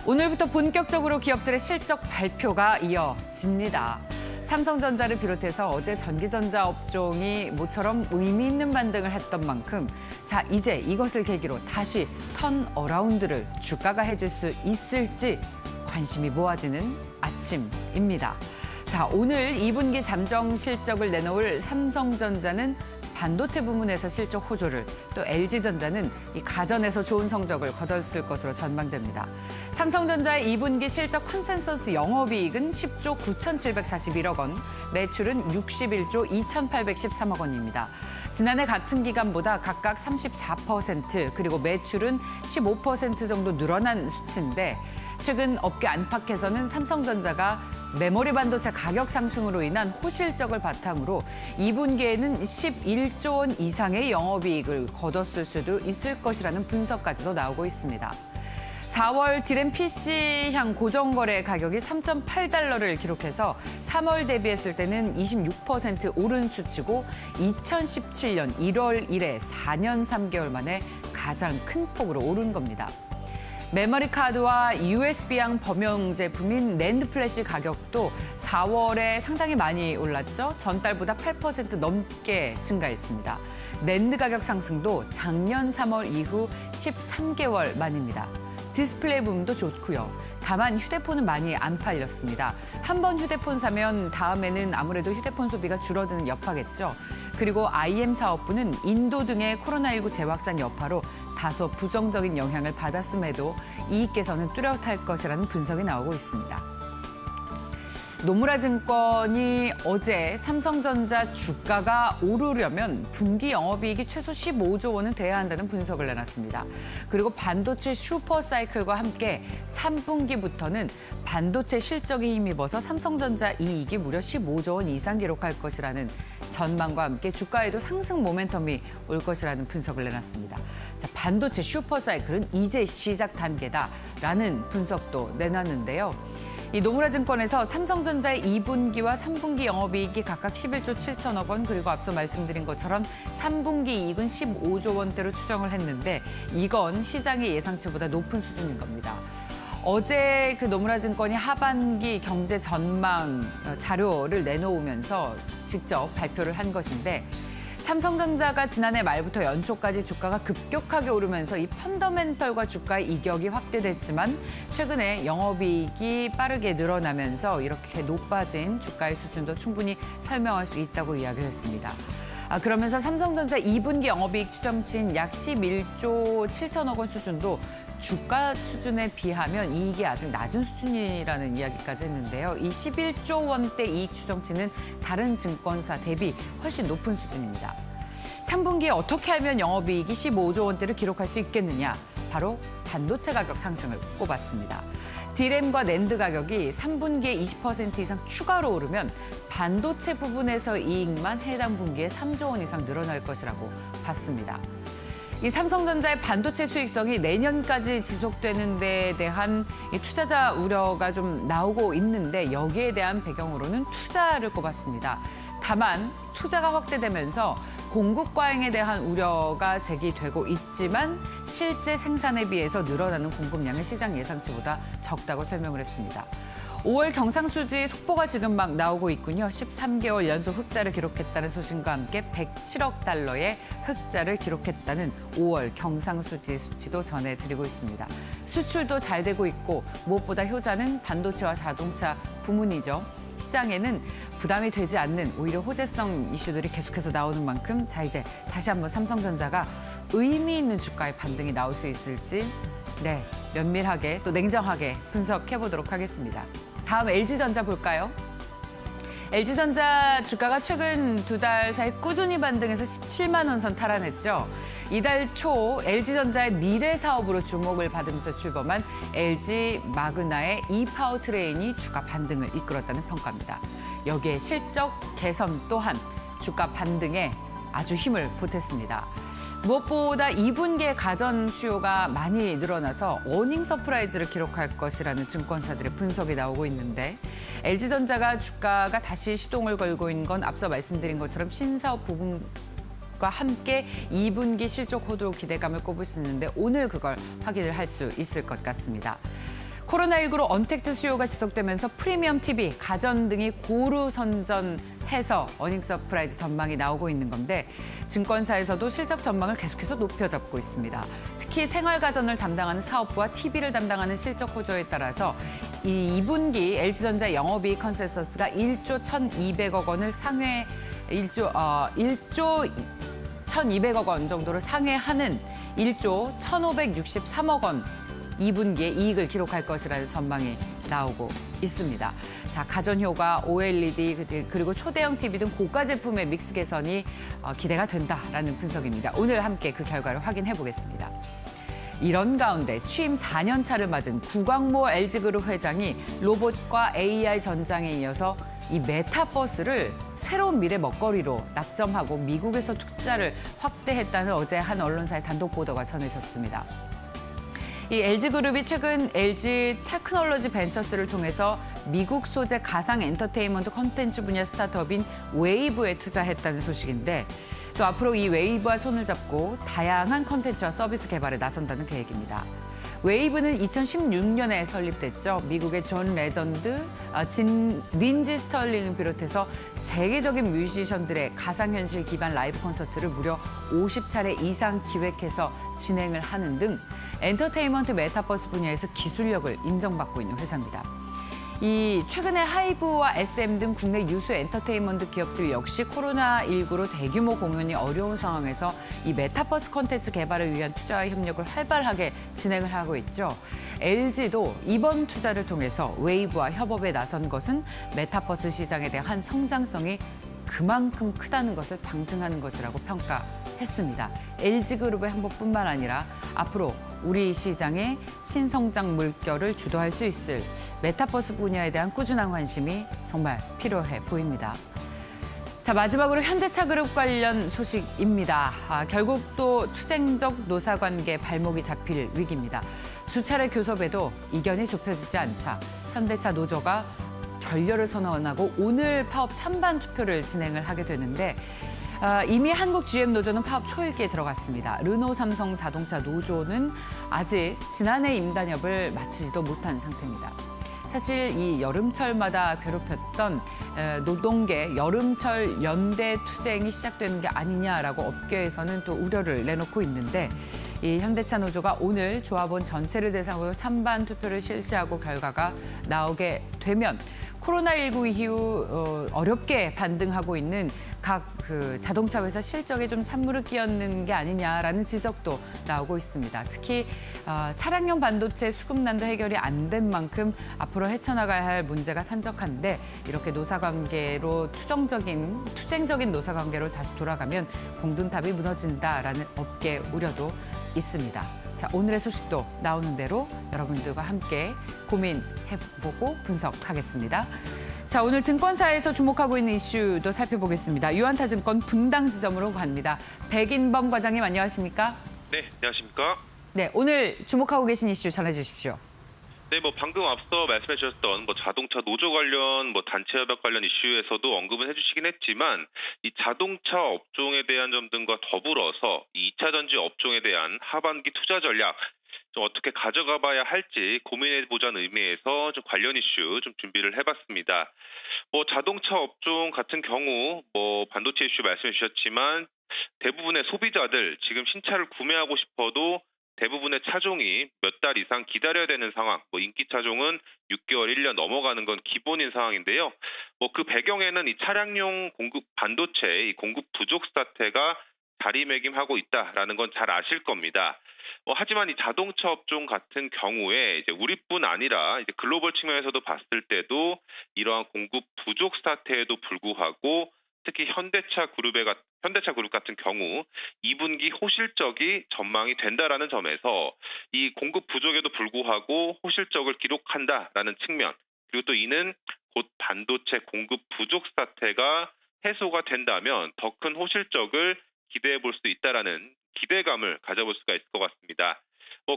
오늘부터 본격적으로 기업들의 실적 발표가 이어집니다. 삼성전자를 비롯해서 어제 전기전자 업종이 모처럼 의미 있는 반등을 했던 만큼 자 이제 이것을 계기로 다시 턴어라운드를 주가가 해줄 수 있을지 관심이 모아지는 아침입니다. 자 오늘 2분기 잠정 실적을 내놓을 삼성전자는 반도체 부문에서 실적 호조를, 또 LG전자는 이 가전에서 좋은 성적을 거뒀을 것으로 전망됩니다. 삼성전자의 2분기 실적 컨센서스 영업이익은 10조 9,741억 원, 매출은 61조 2,813억 원입니다. 지난해 같은 기간보다 각각 34% 그리고 매출은 15% 정도 늘어난 수치인데 최근 업계 안팎에서는 삼성전자가 메모리 반도체 가격 상승으로 인한 호실적을 바탕으로 2분기에는 11조 원 이상의 영업이익을 거뒀을 수도 있을 것이라는 분석까지도 나오고 있습니다. 4월 디램 PC향 고정거래 가격이 3.8달러를 기록해서 3월 대비했을 때는 26% 오른 수치고 2017년 1월 이래 4년 3개월 만에 가장 큰 폭으로 오른 겁니다. 메모리 카드와 USB향 범용 제품인 낸드 플래시 가격도 4월에 상당히 많이 올랐죠. 전달보다 8% 넘게 증가했습니다. 낸드 가격 상승도 작년 3월 이후 13개월 만입니다. 디스플레이 부분도 좋고요. 다만 휴대폰은 많이 안 팔렸습니다. 한 번 휴대폰 사면 다음에는 아무래도 휴대폰 소비가 줄어드는 여파겠죠. 그리고 IM 사업부는 인도 등의 코로나19 재확산 여파로 다소 부정적인 영향을 받았음에도 이익 개선은 뚜렷할 것이라는 분석이 나오고 있습니다. 노무라 증권이 어제 삼성전자 주가가 오르려면 분기 영업이익이 최소 15조 원은 돼야 한다는 분석을 내놨습니다. 그리고 반도체 슈퍼사이클과 함께 3분기부터는 반도체 실적에 힘입어서 삼성전자 이익이 무려 15조 원 이상 기록할 것이라는 전망과 함께 주가에도 상승 모멘텀이 올 것이라는 분석을 내놨습니다. 자, 반도체 슈퍼사이클은 이제 시작 단계다라는 분석도 내놨는데요. 이 노무라 증권에서 삼성전자의 2분기와 3분기 영업이익이 각각 11조 7천억 원, 그리고 앞서 말씀드린 것처럼 3분기 이익은 15조 원대로 추정을 했는데 이건 시장의 예상치보다 높은 수준인 겁니다. 어제 그 노무라 증권이 하반기 경제 전망 자료를 내놓으면서 직접 발표를 한 것인데 삼성전자가 지난해 말부터 연초까지 주가가 급격하게 오르면서 이 펀더멘털과 주가의 이격이 확대됐지만 최근에 영업이익이 빠르게 늘어나면서 이렇게 높아진 주가의 수준도 충분히 설명할 수 있다고 이야기를 했습니다. 그러면서 삼성전자 2분기 영업이익 추정치인 약 11조 7천억 원 수준도 주가 수준에 비하면 이익이 아직 낮은 수준이라는 이야기까지 했는데요. 이 11조 원대 이익 추정치는 다른 증권사 대비 훨씬 높은 수준입니다. 3분기에 어떻게 하면 영업이익이 15조 원대를 기록할 수 있겠느냐? 바로 반도체 가격 상승을 꼽았습니다. 디램과 낸드 가격이 3분기에 20% 이상 추가로 오르면 반도체 부분에서 이익만 해당 분기에 3조 원 이상 늘어날 것이라고 봤습니다. 이 삼성전자의 반도체 수익성이 내년까지 지속되는 데에 대한 이 투자자 우려가 좀 나오고 있는데 여기에 대한 배경으로는 투자를 꼽았습니다. 다만 투자가 확대되면서 공급 과잉에 대한 우려가 제기되고 있지만 실제 생산에 비해서 늘어나는 공급량은 시장 예상치보다 적다고 설명을 했습니다. 5월 경상수지 속보가 지금 막 나오고 있군요. 13개월 연속 흑자를 기록했다는 소식과 함께 107억 달러의 흑자를 기록했다는 5월 경상수지 수치도 전해드리고 있습니다. 수출도 잘 되고 있고 무엇보다 효자는 반도체와 자동차 부문이죠. 시장에는 부담이 되지 않는 오히려 호재성 이슈들이 계속해서 나오는 만큼 자 이제 다시 한번 삼성전자가 의미 있는 주가의 반등이 나올 수 있을지 면밀하게 또 냉정하게 분석해 보도록 하겠습니다. 다음 LG전자 볼까요? LG전자 주가가 최근 2달 사이 꾸준히 반등해서 17만 원 선 탈환했죠. 이달 초 LG전자의 미래 사업으로 주목을 받으면서 출범한 LG 마그나의 e파워트레인이 주가 반등을 이끌었다는 평가입니다. 여기에 실적 개선 또한 주가 반등에 아주 힘을 보탰습니다. 무엇보다 2분기에 가전 수요가 많이 늘어나서 어닝 서프라이즈를 기록할 것이라는 증권사들의 분석이 나오고 있는데 LG전자가 주가가 다시 시동을 걸고 있는 건 앞서 말씀드린 것처럼 신사업 부분과 함께 2분기 실적 호도 기대감을 꼽을 수 있는데 오늘 그걸 확인을 할 수 있을 것 같습니다. 코로나19로 언택트 수요가 지속되면서 프리미엄 TV, 가전 등이 고루 선전해서 어닝 서프라이즈 전망이 나오고 있는 건데 증권사에서도 실적 전망을 계속해서 높여잡고 있습니다. 특히 생활가전을 담당하는 사업부와 TV를 담당하는 실적 호조에 따라서 이 2분기 LG전자 영업이익 컨센서스가 1조 1,200억 원을 상회 1조 1,200억 원 정도를 상회하는 1조 1,563억 원 2분기에 이익을 기록할 것이라는 전망이 나오고 있습니다. 자, 가전효과, OLED 그리고 초대형 TV 등 고가 제품의 믹스 개선이 기대가 된다라는 분석입니다. 오늘 함께 그 결과를 확인해 보겠습니다. 이런 가운데 취임 4년 차를 맞은 구광모 LG그룹 회장이 로봇과 AI 전장에 이어서 이 메타버스를 새로운 미래 먹거리로 낙점하고 미국에서 투자를 확대했다는 어제 한 언론사의 단독 보도가 전해졌습니다. 이 LG그룹이 최근 LG 테크놀로지 벤처스를 통해서 미국 소재 가상 엔터테인먼트 콘텐츠 분야 스타트업인 웨이브에 투자했다는 소식인데 또 앞으로 이 웨이브와 손을 잡고 다양한 콘텐츠와 서비스 개발에 나선다는 계획입니다. 웨이브는 2016년에 설립됐죠. 미국의 존 레전드, 린지 스털링을 비롯해서 세계적인 뮤지션들의 가상현실 기반 라이브 콘서트를 무려 50차례 이상 기획해서 진행을 하는 등 엔터테인먼트 메타버스 분야에서 기술력을 인정받고 있는 회사입니다. 이 최근에 하이브와 SM 등 국내 유수 엔터테인먼트 기업들 역시 코로나19로 대규모 공연이 어려운 상황에서 이 메타버스 콘텐츠 개발을 위한 투자와 협력을 활발하게 진행을 하고 있죠. LG도 이번 투자를 통해서 웨이브와 협업에 나선 것은 메타버스 시장에 대한 성장성이 그만큼 크다는 것을 방증하는 것이라고 평가했습니다. LG그룹의 행보뿐만 아니라 앞으로 우리 시장의 신성장 물결을 주도할 수 있을 메타버스 분야에 대한 꾸준한 관심이 정말 필요해 보입니다. 자, 마지막으로 현대차그룹 관련 소식입니다. 결국 또 투쟁적 노사관계 발목이 잡힐 위기입니다. 수차례 교섭에도 이견이 좁혀지지 않자 현대차 노조가 결렬을 선언하고 오늘 파업 찬반 투표를 진행을 하게 되는데 이미 한국 GM 노조는 파업 초읽기에 들어갔습니다. 르노 삼성 자동차 노조는 아직 지난해 임단협을 마치지도 못한 상태입니다. 사실 이 여름철마다 괴롭혔던 노동계 여름철 연대 투쟁이 시작되는 게 아니냐라고 업계에서는 또 우려를 내놓고 있는데 이 현대차 노조가 오늘 조합원 전체를 대상으로 찬반 투표를 실시하고 결과가 나오게 되면 코로나19 이후 어렵게 반등하고 있는 각 자동차 회사 실적에 좀 찬물을 끼얹는 게 아니냐라는 지적도 나오고 있습니다. 특히 차량용 반도체 수급난도 해결이 안 된 만큼 앞으로 헤쳐나가야 할 문제가 산적한데 이렇게 노사관계로 투쟁적인 노사관계로 다시 돌아가면 공든탑이 무너진다라는 업계 우려도 있습니다. 자, 오늘의 소식도 나오는 대로 여러분들과 함께 고민해보고 분석하겠습니다. 자, 오늘 증권사에서 주목하고 있는 이슈도 살펴보겠습니다. 유한타증권 분당 지점으로 갑니다. 백인범 과장님 안녕하십니까? 네, 안녕하십니까? 네, 오늘 주목하고 계신 이슈 전해주십시오. 네, 방금 앞서 말씀해 주셨던 자동차 노조 관련 단체 협약 관련 이슈에서도 언급은 해주시긴 했지만 이 자동차 업종에 대한 점 등과 더불어서 이 2차 전지 업종에 대한 하반기 투자 전략 좀 어떻게 가져가 봐야 할지 고민해보자는 의미에서 좀 관련 이슈 좀 준비를 해봤습니다. 자동차 업종 같은 경우 반도체 이슈 말씀해 주셨지만 대부분의 소비자들 지금 신차를 구매하고 싶어도 대부분의 차종이 몇 달 이상 기다려야 되는 상황, 인기 차종은 6개월, 1년 넘어가는 건 기본인 상황인데요. 그 배경에는 이 차량용 반도체 이 공급 부족 사태가 자리매김하고 있다라는 건 잘 아실 겁니다. 하지만 이 자동차 업종 같은 경우에 이제 우리뿐 아니라 이제 글로벌 측면에서도 봤을 때도 이러한 공급 부족 사태에도 불구하고 특히 현대차 그룹 같은 경우 2분기 호실적이 전망이 된다라는 점에서 이 공급 부족에도 불구하고 호실적을 기록한다라는 측면 그리고 또 이는 곧 반도체 공급 부족 사태가 해소가 된다면 더 큰 호실적을 기대해 볼 수 있다라는 기대감을 가져볼 수가 있을 것 같습니다.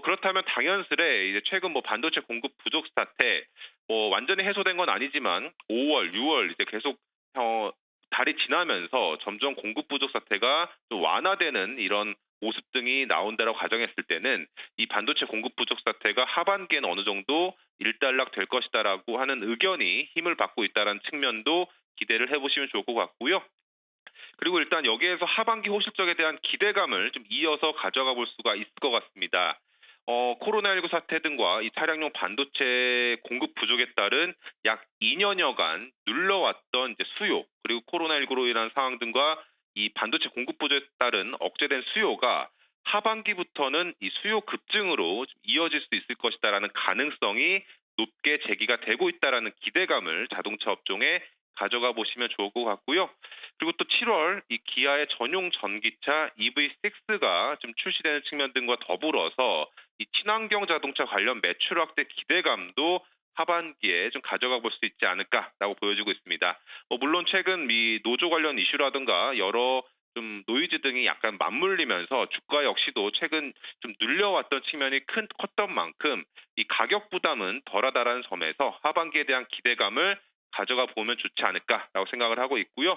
그렇다면 당연스레 이제 최근 반도체 공급 부족 사태 완전히 해소된 건 아니지만 5월, 6월 이제 계속 달이 지나면서 점점 공급 부족 사태가 좀 완화되는 이런 모습 등이 나온다라고 가정했을 때는 이 반도체 공급 부족 사태가 하반기에는 어느 정도 일단락 될 것이다라고 하는 의견이 힘을 받고 있다는 측면도 기대를 해보시면 좋을 것 같고요. 그리고 일단 여기에서 하반기 호실적에 대한 기대감을 좀 이어서 가져가 볼 수가 있을 것 같습니다. 코로나19 사태 등과 이 차량용 반도체 공급 부족에 따른 약 2년여간 눌러왔던 이제 수요, 그리고 코로나19로 인한 상황 등과 이 반도체 공급 부족에 따른 억제된 수요가 하반기부터는 이 수요 급증으로 좀 이어질 수 있을 것이다라는 가능성이 높게 제기가 되고 있다라는 기대감을 자동차 업종에 가져가 보시면 좋을 것 같고요. 그리고 또 7월 이 기아의 전용 전기차 EV6가 좀 출시되는 측면 등과 더불어서 이 친환경 자동차 관련 매출 확대 기대감도 하반기에 좀 가져가 볼 수 있지 않을까라고 보여지고 있습니다. 물론 최근 이 노조 관련 이슈라든가 여러 좀 노이즈 등이 약간 맞물리면서 주가 역시도 최근 좀 눌려왔던 측면이 컸던 만큼 이 가격 부담은 덜하다라는 점에서 하반기에 대한 기대감을 가져가 보면 좋지 않을까라고 생각을 하고 있고요.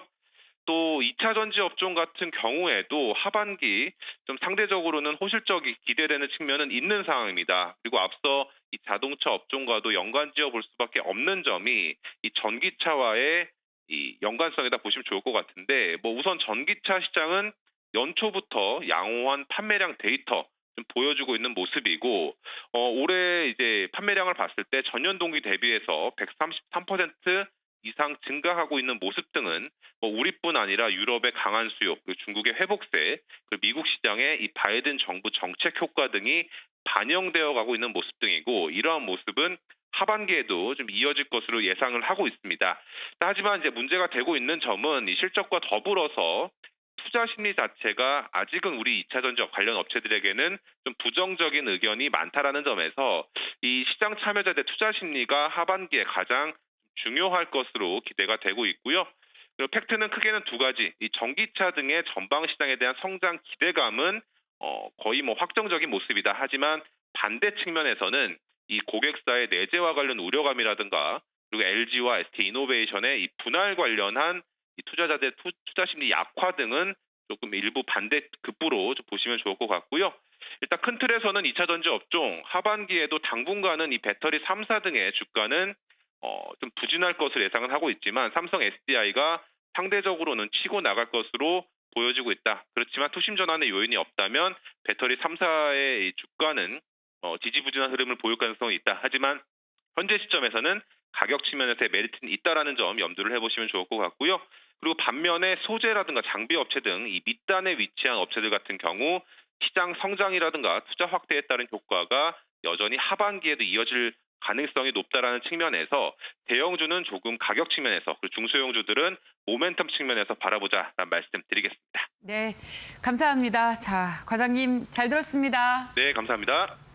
또 2차 전지 업종 같은 경우에도 하반기 좀 상대적으로는 호실적이 기대되는 측면은 있는 상황입니다. 그리고 앞서 이 자동차 업종과도 연관지어 볼 수밖에 없는 점이 이 전기차와의 이 연관성이다 보시면 좋을 것 같은데, 우선 전기차 시장은 연초부터 양호한 판매량 데이터 좀 보여주고 있는 모습이고, 올해 이제 판매량을 봤을 때 전년 동기 대비해서 133% 이상 증가하고 있는 모습 등은 우리뿐 아니라 유럽의 강한 수요, 그리고 중국의 회복세, 그리고 미국 시장의 이 바이든 정부 정책 효과 등이 반영되어 가고 있는 모습 등이고, 이러한 모습은 하반기에도 좀 이어질 것으로 예상을 하고 있습니다. 하지만 이제 문제가 되고 있는 점은 이 실적과 더불어서 투자 심리 자체가 아직은 우리 2차 전지 관련 업체들에게는 좀 부정적인 의견이 많다라는 점에서 이 시장 참여자들 투자 심리가 하반기에 가장 중요할 것으로 기대가 되고 있고요. 그리고 팩트는 크게는 두 가지. 이 전기차 등의 전방 시장에 대한 성장 기대감은 거의 확정적인 모습이다. 하지만 반대 측면에서는 이 고객사의 내재화 관련 우려감이라든가, 그리고 LG와 ST이노베이션의 이 분할 관련한 이 투자자들의 투자 심리 약화 등은 조금 일부 반대 급부로 좀 보시면 좋을 것 같고요. 일단 큰 틀에서는 2차 전지 업종 하반기에도 당분간은 이 배터리 3사 등의 주가는 좀 부진할 것을 예상을 하고 있지만, 삼성 SDI가 상대적으로는 치고 나갈 것으로 보여지고 있다. 그렇지만 투심 전환의 요인이 없다면 배터리 3사의 주가는 지지부진한 흐름을 보일 가능성이 있다. 하지만 현재 시점에서는 가격 측면에서의 메리트는 있다라는 점 염두를 해보시면 좋을 것 같고요. 그리고 반면에 소재라든가 장비 업체 등 이 밑단에 위치한 업체들 같은 경우 시장 성장이라든가 투자 확대에 따른 효과가 여전히 하반기에도 이어질 가능성이 높다라는 측면에서 대형주는 조금 가격 측면에서, 그리고 중소형주들은 모멘텀 측면에서 바라보자라는 말씀드리겠습니다. 네, 감사합니다. 자, 과장님 잘 들었습니다. 네, 감사합니다.